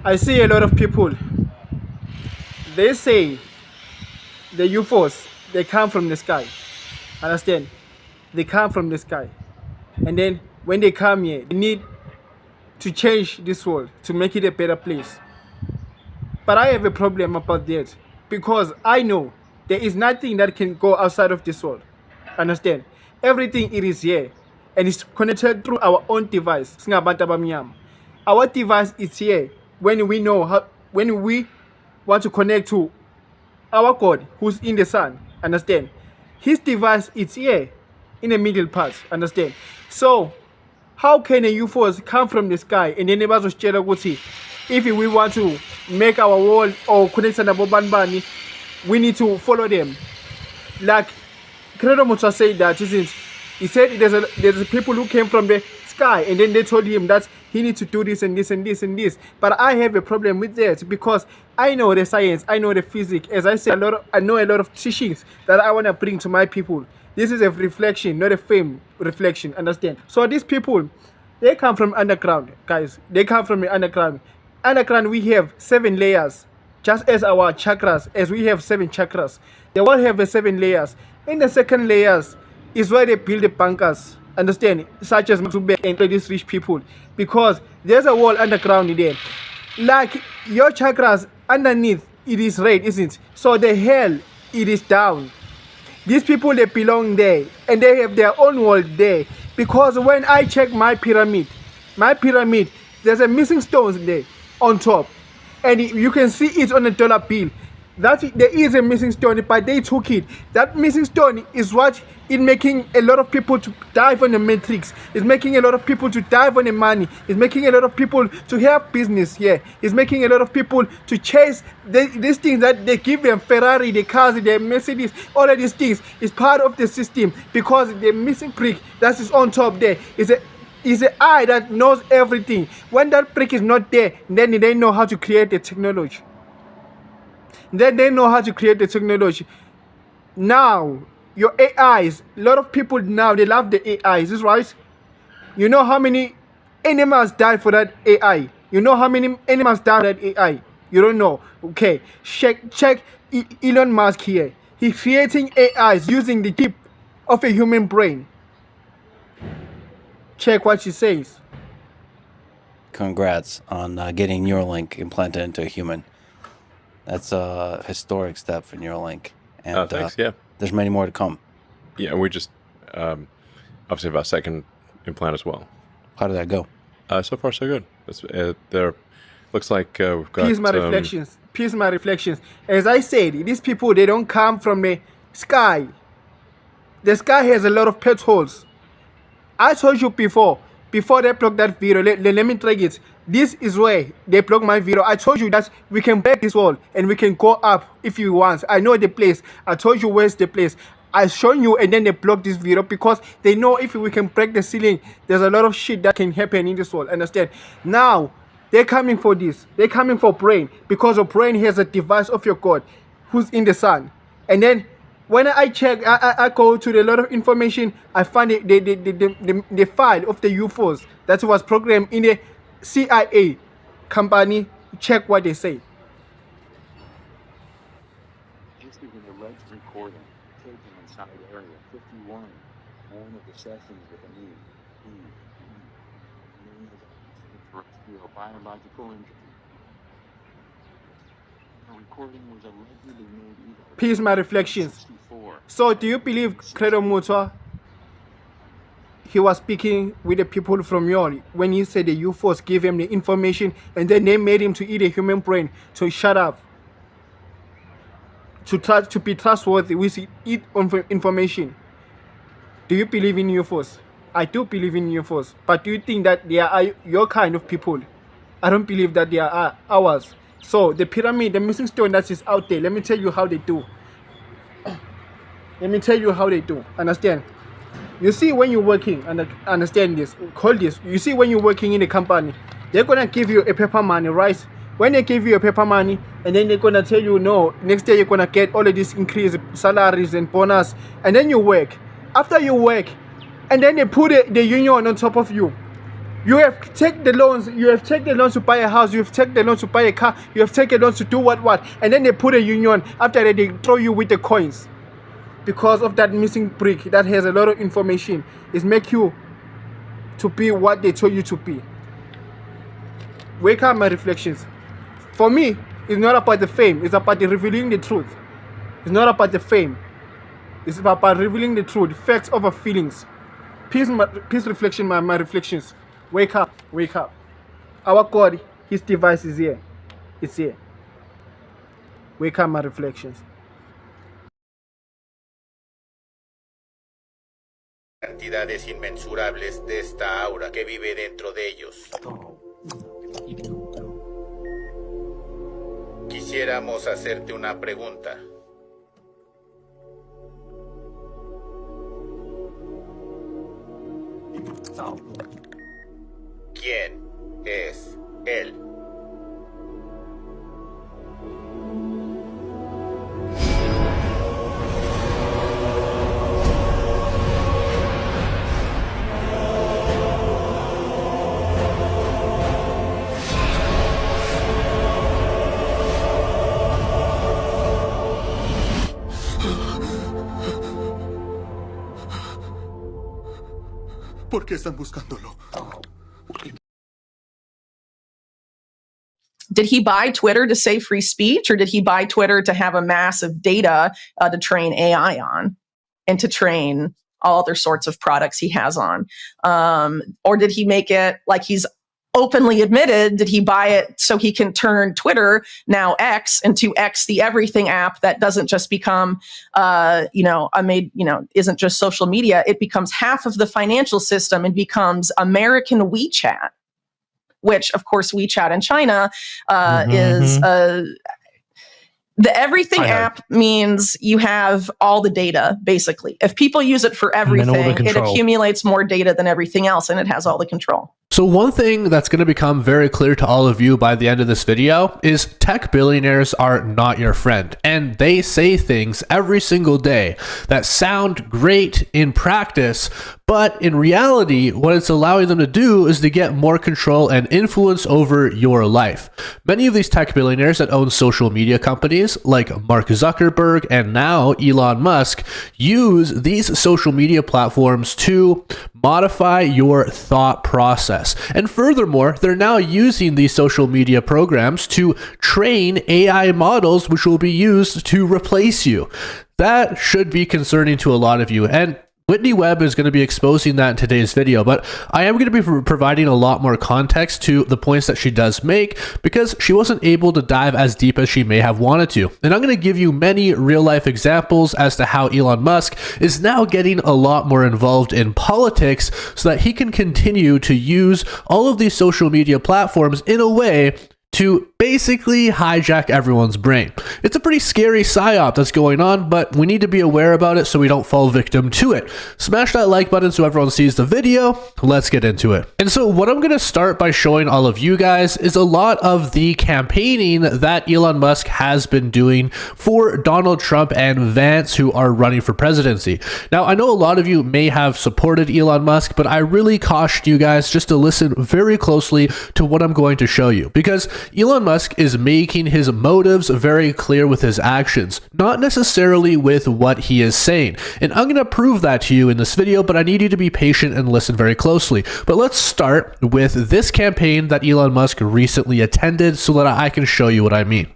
I see a lot of people. They say the UFOs, they come from the sky. Understand? They come from the sky. And then when they come here, they need to change this world to make it a better place. But I have a problem about that because I know there is nothing that can go outside of this world. Understand? Everything it is here and it's connected through our own device. Singabantu abamnyama. Our device is here when we know how, when we want to connect to our God who's in the sun. Understand? His device is here in the middle part. Understand? So how can a UFOs come from the sky and then bazositshela ukuthi if we want to make our world or connect nabo banibani, we need to follow them? Like Credo Muthwa said that, isn't? He said there's people who came from the sky and then they told him that he needs to do this and this and this and this. But I have a problem with that because I know the science, I know the physics. As I said, I know a lot of teachings that I want to bring to my people. This is a reflection, not a fame reflection. Understand? So these people, they come from underground, guys. They come from the underground. Underground, we have 7 layers, just as our chakras, as we have 7 chakras. They all have the 7 layers. In the second layers is where they build the bunkers. Understand? Such as Matsube and these rich people, because there's a wall underground there. Like your chakras underneath, it is red, isn't it? So the hell, it is down. These people, they belong there and they have their own world there. Because when I check my pyramid, there's a missing stones there on top, and you can see it on a dollar bill. That there is a missing stone, but they took it. That missing stone is what is making a lot of people to dive on the matrix. It's making a lot of people to dive on the money. It's making a lot of people to have business here. It's making a lot of people to chase these things that they give them: Ferrari, the cars, the Mercedes. All of these things is part of the system, because the missing brick that is on top there is an eye that knows everything. When that brick is not there, then they know how to create the technology. Then they know how to create the technology. Now, your AIs, a lot of people now, they love the AIs, is right? You know how many animals died for that AI? You know how many animals died for that AI? You don't know. Okay, check Elon Musk here. He's creating AIs using the chip of a human brain. Check what she says. Congrats on getting Neuralink implanted into a human. That's a historic step for Neuralink. And thanks, yeah. There's many more to come. Yeah, and we just obviously have a second implant as well. How did that go? So far, so good. There looks like we've got... Peace my reflections. As I said, these people, they don't come from the sky. The sky has a lot of potholes. I told you before they blocked that video, let me try it. This is where they blocked my video. I told you that we can break this wall and we can go up if you want. I know the place. I told you where's the place. I shown you, and then they blocked this video because they know if we can break the ceiling, there's a lot of shit that can happen in this world. Understand? Now, they're coming for this. They're coming for brain, because your brain has a device of your God who's in the sun. And then when I check, I go to a lot of information, I find the file of the UFOs that was programmed in the CIA company. Check what they say. This is an alleged recording taken inside Area 51, one of the sessions with an extraterrestrial biological entity. The recording was allegedly made either. Peace my reflections. So do you believe Credo Muthwa, he was speaking with the people from Yoli when he said the UFOs gave him the information and then they made him to eat a human brain, so shut up, to be trustworthy with eat information? Do you believe in UFOs? I do believe in UFOs, but do you think that they are your kind of people? I don't believe that they are ours. So the pyramid, the missing stone that is out there, let me tell you how they do. Let me tell you how they do. Understand? You see, when you're working, and understand this, call this. You see, when you're working in a company, they're gonna give you a paper money, right? When they give you a paper money, and then they're gonna tell you, no, next day you're gonna get all of this increased salaries and bonus, and then you work. After you work, and then they put the union on top of you. You have taken the loans. You have taken the loans to buy a house. You have taken the loans to buy a car. You have taken loans to do what, and then they put a union. After that, they throw you with the coins because of that missing brick that has a lot of information. It make you to be what they told you to be. Wake up, my reflections. For me, it's not about the fame. It's about the revealing the truth. It's not about the fame. It's about revealing the truth, facts over feelings. Peace reflection, my reflections. Wake up, wake up. Our God, his device is here. It's here. Wake up, my reflections. Cantidades inmensurables de esta aura que vive dentro de ellos. Quisiéramos hacerte una pregunta. ¿Quién es él? ¿Por qué están buscándolo? Did he buy Twitter to say free speech, or did he buy Twitter to have a massive data to train AI on and to train all other sorts of products he has on? Or did he make it like he's openly admitted? Did he buy it so he can turn Twitter, now X, into X the everything app that doesn't just become, isn't just social media. It becomes half of the financial system and becomes American WeChat, which of course WeChat in China is the everything app means you have all the data, basically. If people use it for everything, it accumulates more data than everything else, and it has all the control. So one thing that's going to become very clear to all of you by the end of this video is tech billionaires are not your friend. And they say things every single day that sound great in practice, but in reality, what it's allowing them to do is to get more control and influence over your life. Many of these tech billionaires that own social media companies like Mark Zuckerberg and now Elon Musk use these social media platforms to modify your thought process. And furthermore, they're now using these social media programs to train AI models, which will be used to replace you. That should be concerning to a lot of you. And Whitney Webb is going to be exposing that in today's video, but I am going to be providing a lot more context to the points that she does make because she wasn't able to dive as deep as she may have wanted to. And I'm going to give you many real-life examples as to how Elon Musk is now getting a lot more involved in politics so that he can continue to use all of these social media platforms in a way to basically hijack everyone's brain. It's a pretty scary psyop that's going on, but we need to be aware about it so we don't fall victim to it. Smash that like button so everyone sees the video. Let's get into it. And so what I'm going to start by showing all of you guys is a lot of the campaigning that Elon Musk has been doing for Donald Trump and Vance, who are running for presidency. Now, I know a lot of you may have supported Elon Musk, but I really caution you guys just to listen very closely to what I'm going to show you, because Elon Musk is making his motives very clear with his actions, not necessarily with what he is saying. And I'm going to prove that to you in this video, but I need you to be patient and listen very closely. But let's start with this campaign that Elon Musk recently attended so that I can show you what I mean.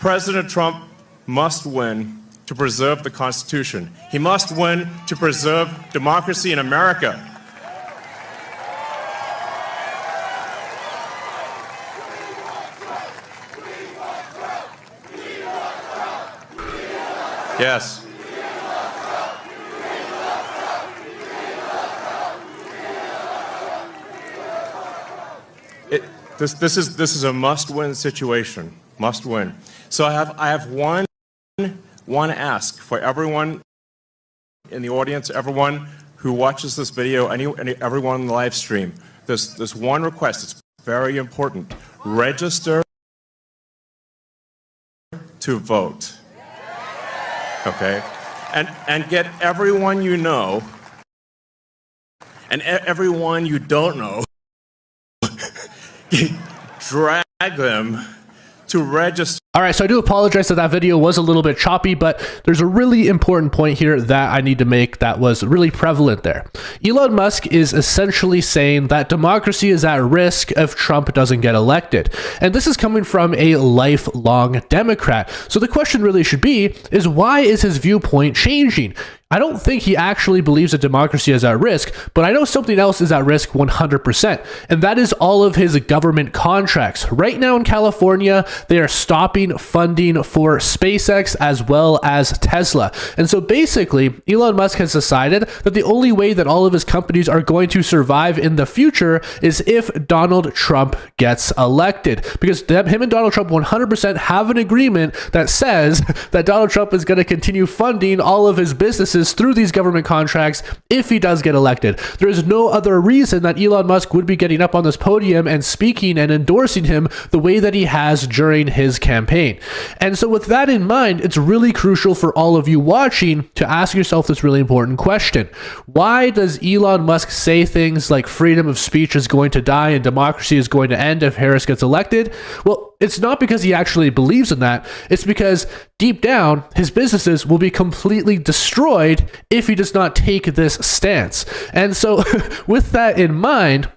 President Trump must win to preserve the Constitution. He must win to preserve democracy in America. Yes. This is a must-win situation. Must win. So I have one ask for everyone in the audience, everyone who watches this video, everyone in the live stream. There's one request. It's very important. Register to vote. Okay, and get everyone you know and everyone you don't know, drag them to register. All right, so I do apologize that video was a little bit choppy, but there's a really important point here that I need to make that was really prevalent there. Elon Musk is essentially saying that democracy is at risk if Trump doesn't get elected. And this is coming from a lifelong Democrat. So the question really should be, is why is his viewpoint changing? I don't think he actually believes that democracy is at risk, but I know something else is at risk 100%, and that is all of his government contracts. Right now in California, they are stopping funding for SpaceX as well as Tesla. And so basically, Elon Musk has decided that the only way that all of his companies are going to survive in the future is if Donald Trump gets elected, because him and Donald Trump 100% have an agreement that says that Donald Trump is going to continue funding all of his businesses through these government contracts if he does get elected. There is no other reason that Elon Musk would be getting up on this podium and speaking and endorsing him the way that he has during his campaign. And so with that in mind, it's really crucial for all of you watching to ask yourself this really important question. Why does Elon Musk say things like freedom of speech is going to die and democracy is going to end if Harris gets elected? Well, it's not because he actually believes in that. It's because deep down, his businesses will be completely destroyed if he does not take this stance. And so with that in mind,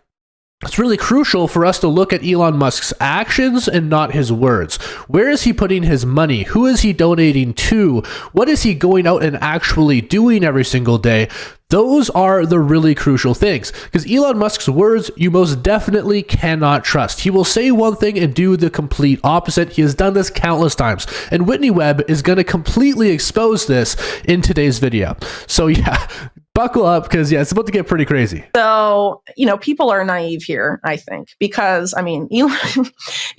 it's really crucial for us to look at Elon Musk's actions and not his words. Where is he putting his money? Who is he donating to? What is he going out and actually doing every single day? Those are the really crucial things, because Elon Musk's words you most definitely cannot trust. He will say one thing and do the complete opposite. He has done this countless times, and Whitney Webb is going to completely expose this in today's video. So yeah, buckle up, because yeah, it's about to get pretty crazy. So, people are naive here, I think, because, Elon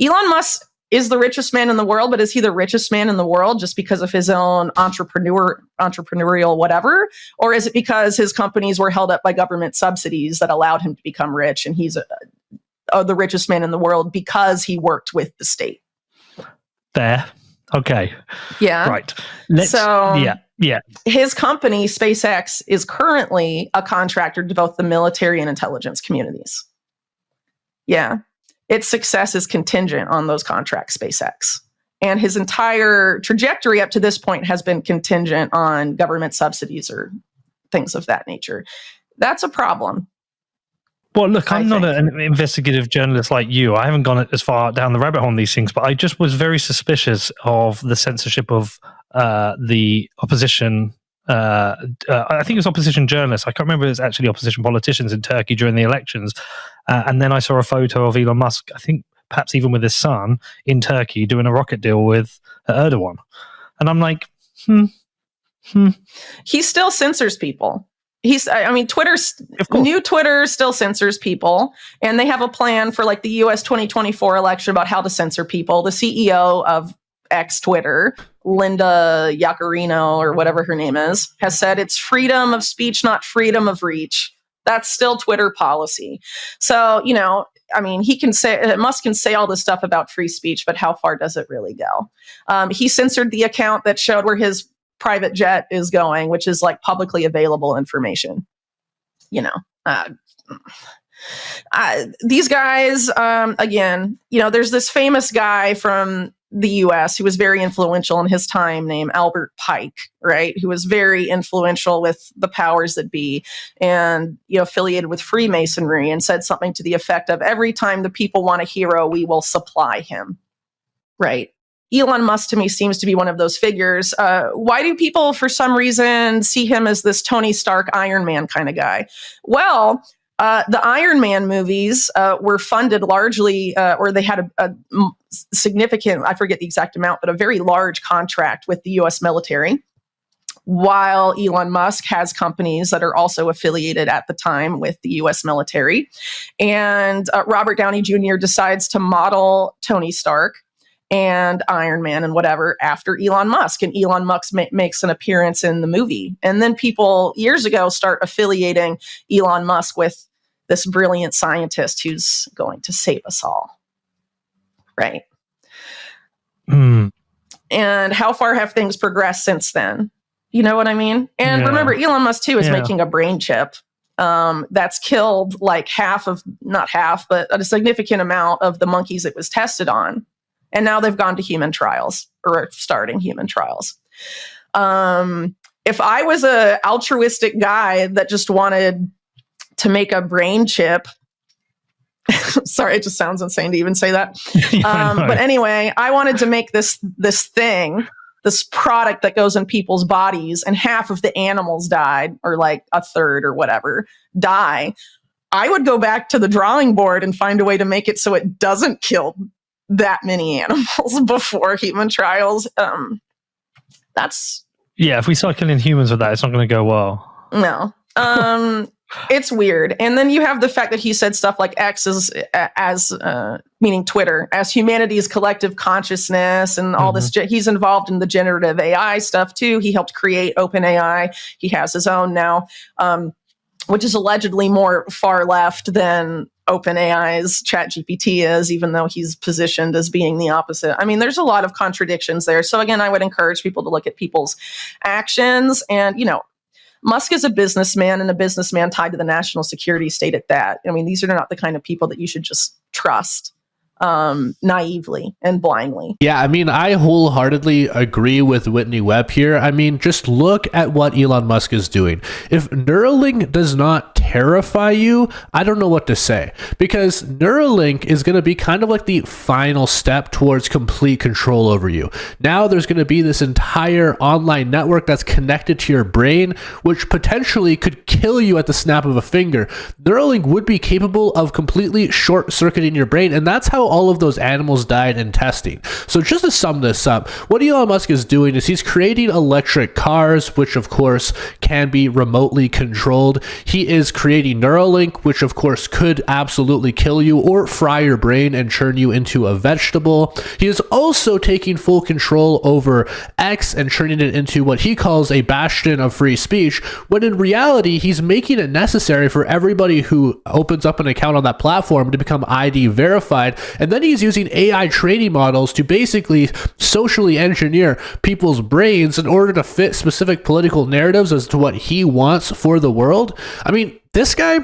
Musk is the richest man in the world, but is he the richest man in the world just because of his own entrepreneurial whatever? Or is it because his companies were held up by government subsidies that allowed him to become rich, and he's the richest man in the world because he worked with the state? There. Okay. Yeah. Right. Yeah. His company, SpaceX, is currently a contractor to both the military and intelligence communities. Yeah. Its success is contingent on those contracts, SpaceX. And his entire trajectory up to this point has been contingent on government subsidies or things of that nature. That's a problem. Well, look, I'm not an investigative journalist like you. I haven't gone as far down the rabbit hole on these things, but I just was very suspicious of the censorship of the opposition. I think it was opposition journalists. I can't remember if it was actually opposition politicians in Turkey during the elections. And then I saw a photo of Elon Musk, I think perhaps even with his son, in Turkey doing a rocket deal with Erdogan. And I'm like, He still censors people. New Twitter still censors people, and they have a plan for like the US 2024 election about how to censor people. The CEO of X Twitter, Linda Yaccarino, or whatever her name is, has said it's freedom of speech, not freedom of reach. That's still Twitter policy. So, he can say, Musk can say all this stuff about free speech, but how far does it really go? He censored the account that showed where his private jet is going, which is like publicly available information. These guys, again, there's this famous guy from the US who was very influential in his time named Albert Pike, right? Who was very influential with the powers that be and, affiliated with Freemasonry, and said something to the effect of, every time the people want a hero, we will supply him, right? Elon Musk to me seems to be one of those figures. Why do people, for some reason, see him as this Tony Stark Iron Man kind of guy? Well, the Iron Man movies were funded largely, or they had a significant, I forget the exact amount, but a very large contract with the US military, while Elon Musk has companies that are also affiliated at the time with the US military. And Robert Downey Jr. decides to model Tony Stark and Iron Man and whatever after Elon Musk, and Elon Musk makes an appearance in the movie. And then people years ago start affiliating Elon Musk with this brilliant scientist who's going to save us all. Right. And how far have things progressed since then? You know what I mean? And remember, Elon Musk too is making a brain chip. that's killed like not half, but a significant amount of the monkeys it was tested on. And now they've gone to human trials, or starting human trials. If I was a altruistic guy that just wanted to make a brain chip, sorry, it just sounds insane to even say that. But anyway, I wanted to make this thing, this product that goes in people's bodies, and half of the animals died, or like a third or whatever die. I would go back to the drawing board and find a way to make it so it doesn't kill that many animals before human trials. If we start killing humans with that, it's not going to go well. No. It's weird. And then you have the fact that he said stuff like X as meaning Twitter, as humanity's collective consciousness and all this. He's involved in the generative AI stuff too. He helped create OpenAI. He has his own now, which is allegedly more far left than OpenAI's ChatGPT is, even though he's positioned as being the opposite. I mean, there's a lot of contradictions there. So again, I would encourage people to look at people's actions. And, Musk is a businessman, and a businessman tied to the national security state at that. I mean, these are not the kind of people that you should just trust naively and blindly. Yeah, I mean, I wholeheartedly agree with Whitney Webb here. I mean, just look at what Elon Musk is doing. If Neuralink does not terrify you, I don't know what to say, because Neuralink is going to be kind of like the final step towards complete control over you. Now there's going to be this entire online network that's connected to your brain, which potentially could kill you at the snap of a finger. Neuralink would be capable of completely short-circuiting your brain, and that's how all of those animals died in testing. So just to sum this up, what Elon Musk is doing is he's creating electric cars, which of course can be remotely controlled. He is creating Neuralink, which of course could absolutely kill you or fry your brain and turn you into a vegetable. He is also taking full control over X and turning it into what he calls a bastion of free speech, when in reality, he's making it necessary for everybody who opens up an account on that platform to become ID verified. And then he's using AI training models to basically socially engineer people's brains in order to fit specific political narratives as to what he wants for the world. I mean, this guy,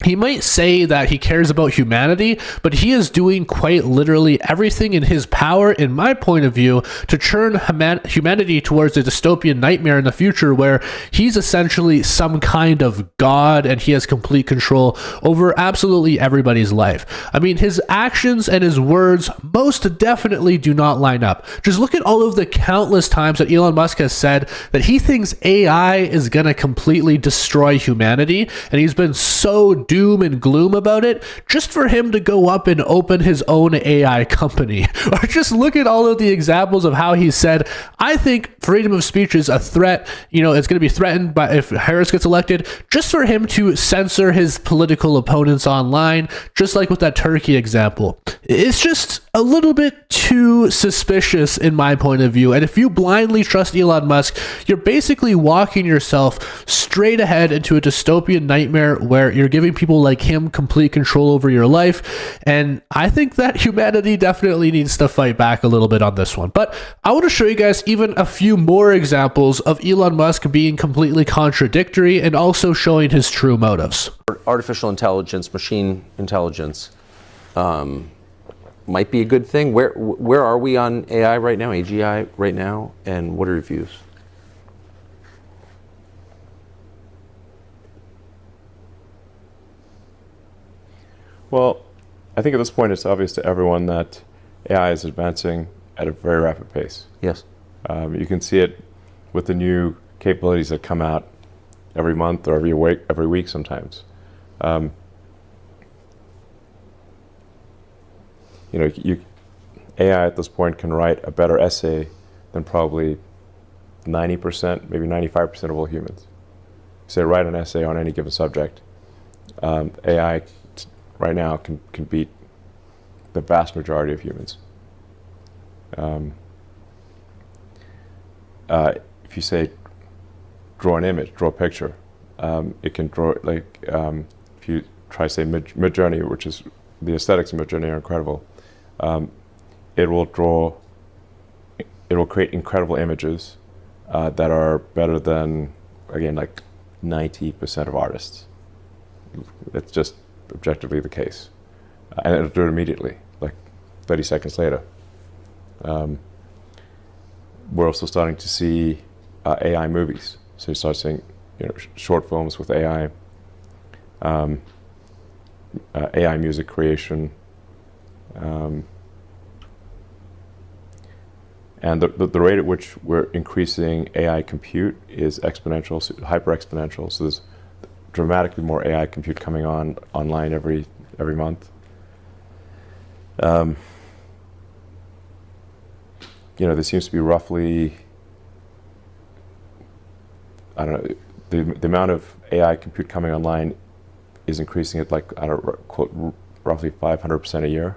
he might say that he cares about humanity, but he is doing quite literally everything in his power, in my point of view, to turn humanity towards a dystopian nightmare in the future where he's essentially some kind of god and he has complete control over absolutely everybody's life. I mean, his actions and his words most definitely do not line up. Just look at all of the countless times that Elon Musk has said that he thinks AI is going to completely destroy humanity, and he's been so doom and gloom about it, just for him to go up and open his own AI company. Or just look at all of the examples of how he said, I think freedom of speech is a threat, it's going to be threatened by if Harris gets elected, just for him to censor his political opponents online, just like with that Turkey example. It's just a little bit too suspicious in my point of view. And if you blindly trust Elon Musk, you're basically walking yourself straight ahead into a dystopian nightmare where you're giving people like him complete control over your life. And I think that humanity definitely needs to fight back a little bit on this one. But I want to show you guys even a few more examples of Elon Musk being completely contradictory and also showing his true motives. Artificial intelligence, machine intelligence, might be a good thing. Where are we on AI right now, AGI right now, and what are your views? Well, I think at this point it's obvious to everyone that AI is advancing at a very rapid pace. Yes. You can see it with the new capabilities that come out every month or every week sometimes. AI at this point can write a better essay than probably 90%, maybe 95% of all humans. Say write an essay on any given subject. AI right now can beat the vast majority of humans. If you say draw an image, draw a picture, it can draw if you try to say Midjourney, which is the aesthetics of Midjourney are incredible. It will create incredible images that are better than, again, like 90% of artists. It's just objectively the case. And it'll do it immediately, like 30 seconds later. We're also starting to see AI movies. So you start seeing, short films with AI, AI music creation, and the rate at which we're increasing AI compute is exponential, hyper exponential. So there's dramatically more AI compute coming online every month. There seems to be roughly, I don't know, the amount of AI compute coming online is increasing at quote, roughly 500% a year.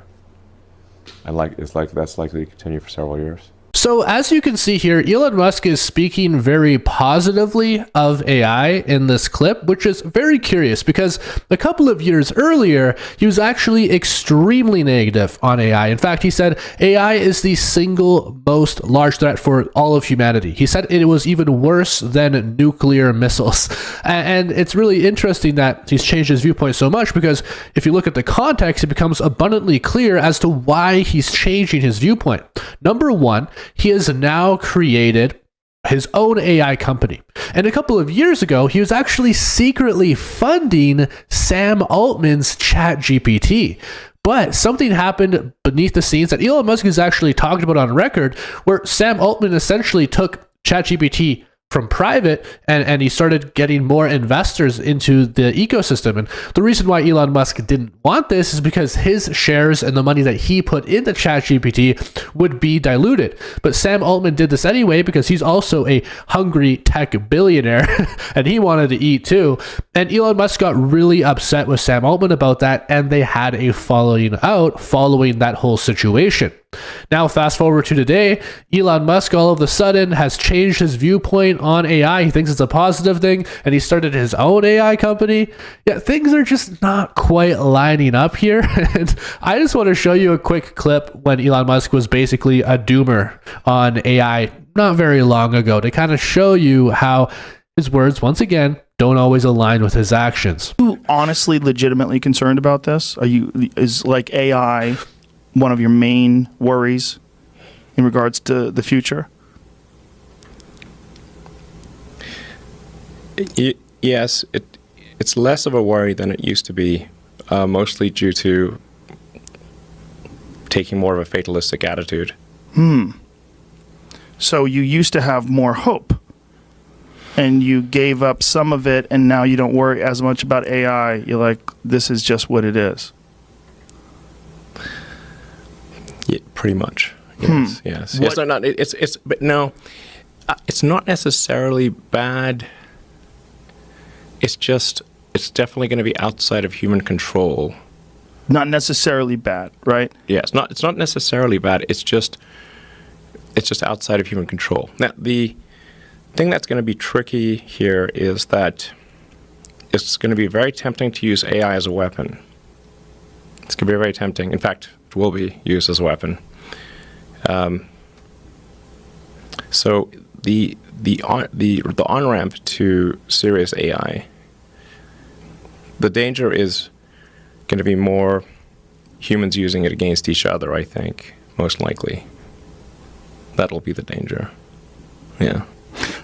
And that's likely to continue for several years. So as you can see here, Elon Musk is speaking very positively of AI in this clip, which is very curious because a couple of years earlier, he was actually extremely negative on AI. In fact, he said AI is the single most large threat for all of humanity. He said it was even worse than nuclear missiles. And it's really interesting that he's changed his viewpoint so much, because if you look at the context, it becomes abundantly clear as to why he's changing his viewpoint. Number one, he has now created his own AI company. And a couple of years ago, he was actually secretly funding Sam Altman's ChatGPT. But something happened beneath the scenes that Elon Musk has actually talked about on record, where Sam Altman essentially took ChatGPT from private and he started getting more investors into the ecosystem. And the reason why Elon Musk didn't want this is because his shares and the money that he put into ChatGPT would be diluted. But Sam Altman did this anyway because he's also a hungry tech billionaire and he wanted to eat too. And Elon Musk got really upset with Sam Altman about that, and they had a falling out following that whole situation. Now, fast forward to today, Elon Musk all of a sudden has changed his viewpoint on AI. He thinks it's a positive thing, and he started his own AI company. Yeah, things are just not quite lining up here. And I just want to show you a quick clip when Elon Musk was basically a doomer on AI not very long ago, to kind of show you how his words, once again, don't always align with his actions. Are you honestly, legitimately concerned about this? Is like AI one of your main worries in regards to the future? Yes, it's less of a worry than it used to be, mostly due to taking more of a fatalistic attitude. So you used to have more hope, and you gave up some of it, and now you don't worry as much about AI. You're like, this is just what it is. Yeah, pretty much. Yes, yes. Yes, it's not necessarily bad. It's definitely going to be outside of human control. Not necessarily bad, right? Yeah, it's not necessarily bad. It's just outside of human control. Now, the thing that's going to be tricky here is that it's going to be very tempting to use AI as a weapon. It's going to be very tempting. In fact, it will be used as a weapon. So the on-ramp to serious AI, the danger is going to be more humans using it against each other, I think, most likely. That'll be the danger. Yeah.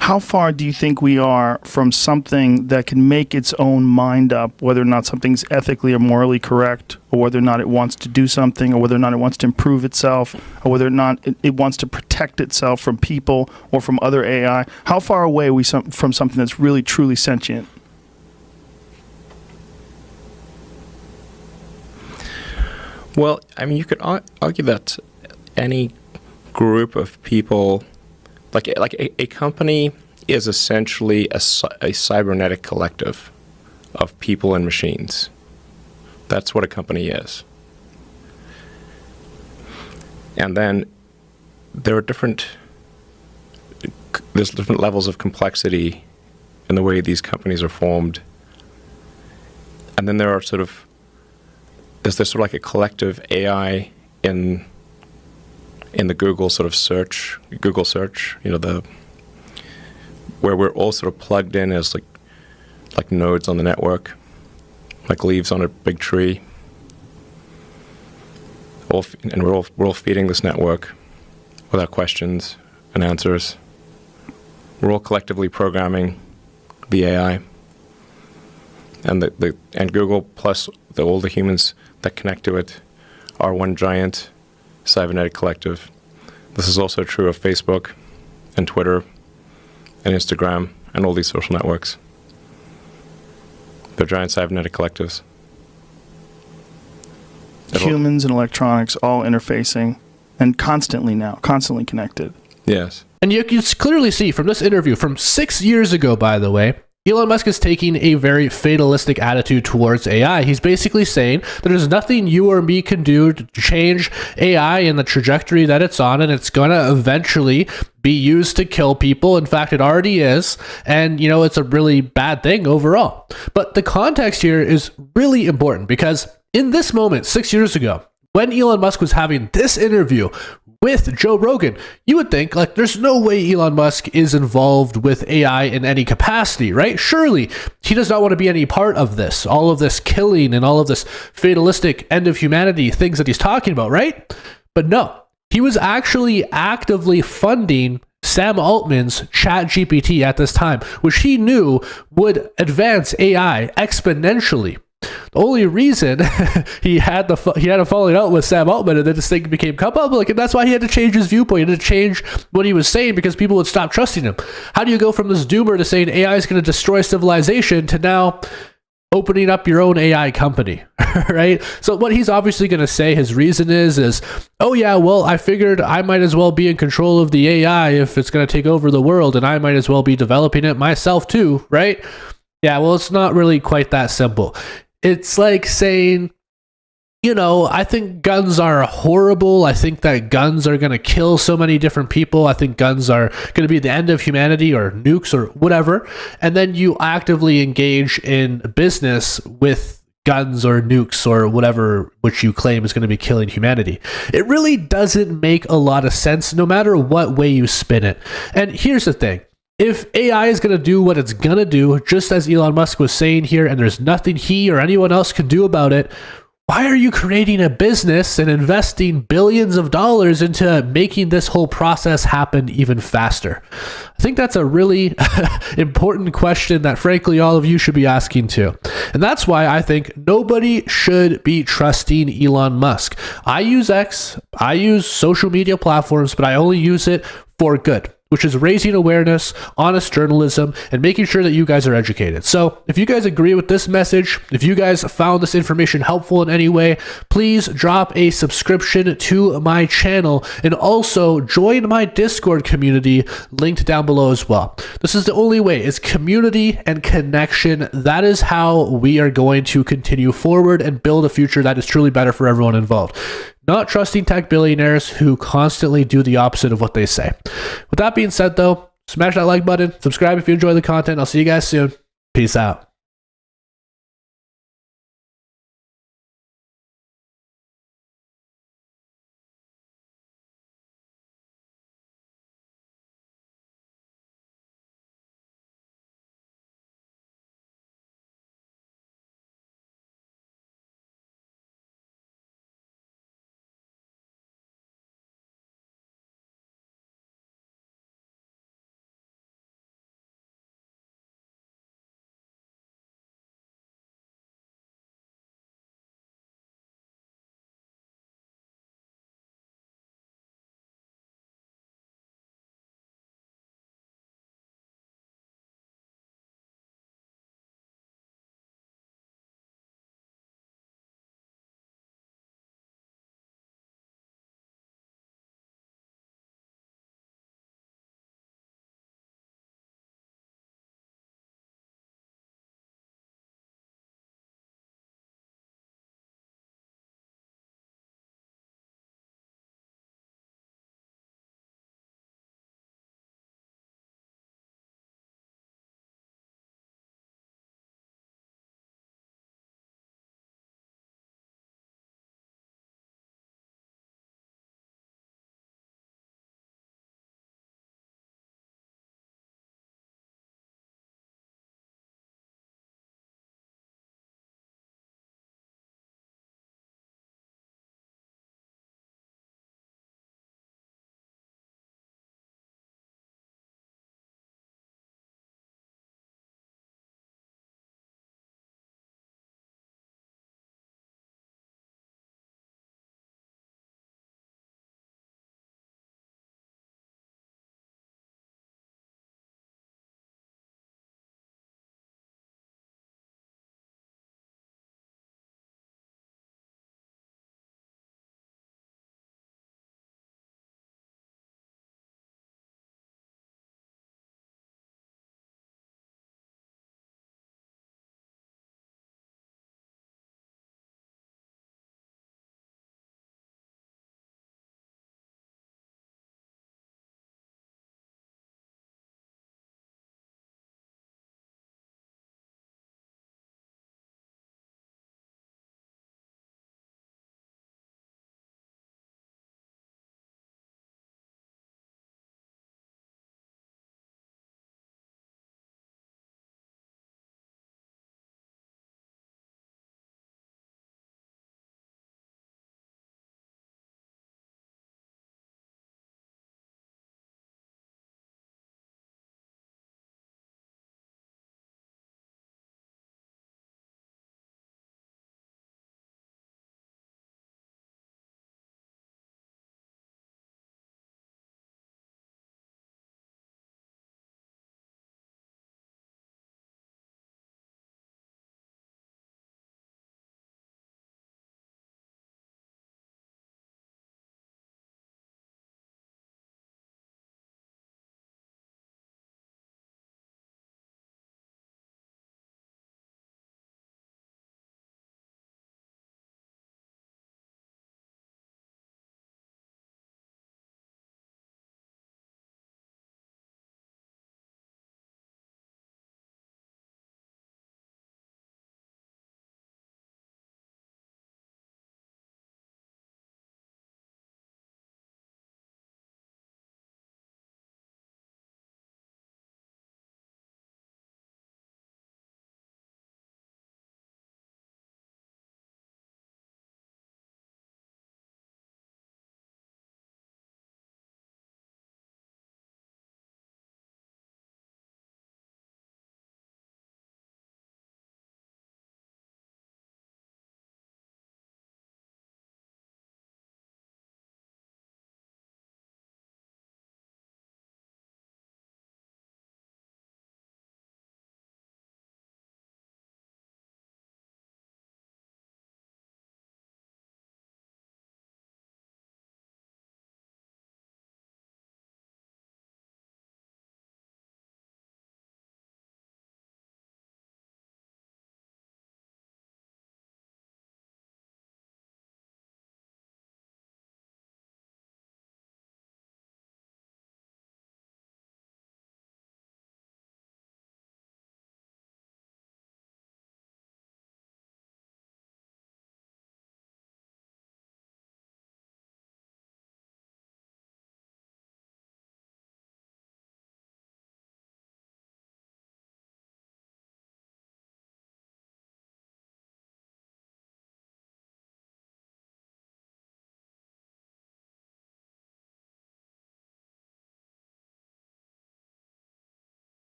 How far do you think we are from something that can make its own mind up, whether or not something's ethically or morally correct, or whether or not it wants to do something, or whether or not it wants to improve itself, or whether or not it wants to protect itself from people or from other AI? How far away are we from something that's really, truly sentient? Well, I mean, you could argue that any group of people, like a company is essentially a cybernetic collective of people and machines. That's what a company is. And then there's different levels of complexity in the way these companies are formed. And then there's sort of like a collective AI in the Google search, where we're all sort of plugged in as like nodes on the network. like leaves on a big tree. And we're all feeding this network without questions and answers. We're all collectively programming the AI, and and Google plus all the humans that connect to it are one giant cybernetic collective. This is also true of Facebook and Twitter and Instagram and all these social networks. They're giant cybernetic collectives. Humans and electronics all interfacing and constantly connected. Yes. And you can clearly see from this interview from 6 years ago, by the way, Elon Musk is taking a very fatalistic attitude towards AI. He's basically saying that there's nothing you or me can do to change AI and the trajectory that it's on, and it's going to eventually be used to kill people. In fact, it already is. And, you know, it's a really bad thing overall. But the context here is really important because in this moment, 6 years ago, when Elon Musk was having this interview with Joe Rogan, you would think, like, there's no way Elon Musk is involved with AI in any capacity, right? Surely he does not want to be any part of this, all of this killing and all of this fatalistic end of humanity things that he's talking about, right? But no, he was actually actively funding Sam Altman's ChatGPT at this time, which he knew would advance AI exponentially. The only reason he had a falling out with Sam Altman and then this thing became public, and that's why he had to change his viewpoint. He had to change what he was saying because people would stop trusting him. How do you go from this doomer to saying AI is going to destroy civilization to now opening up your own AI company, right? So what he's obviously going to say his reason is, oh yeah, well, I figured I might as well be in control of the AI if it's going to take over the world, and I might as well be developing it myself too, right? Yeah, well, it's not really quite that simple. It's like saying, you know, I think guns are horrible. I think that guns are going to kill so many different people. I think guns are going to be the end of humanity, or nukes or whatever. And then you actively engage in business with guns or nukes or whatever which you claim is going to be killing humanity. It really doesn't make a lot of sense no matter what way you spin it. And here's the thing. If AI is going to do what it's going to do, just as Elon Musk was saying here, and there's nothing he or anyone else can do about it, why are you creating a business and investing billions of dollars into making this whole process happen even faster? I think that's a really important question that, frankly, all of you should be asking too. And that's why I think nobody should be trusting Elon Musk. I use X, I use social media platforms, but I only use it for good, which is raising awareness, honest journalism, and making sure that you guys are educated. So if you guys agree with this message, if you guys found this information helpful in any way, please drop a subscription to my channel and also join my Discord community linked down below as well. This is the only way, is community and connection. That is how we are going to continue forward and build a future that is truly better for everyone involved. Not trusting tech billionaires who constantly do the opposite of what they say. With that being said, though, smash that like button, subscribe if you enjoy the content. I'll see you guys soon. Peace out.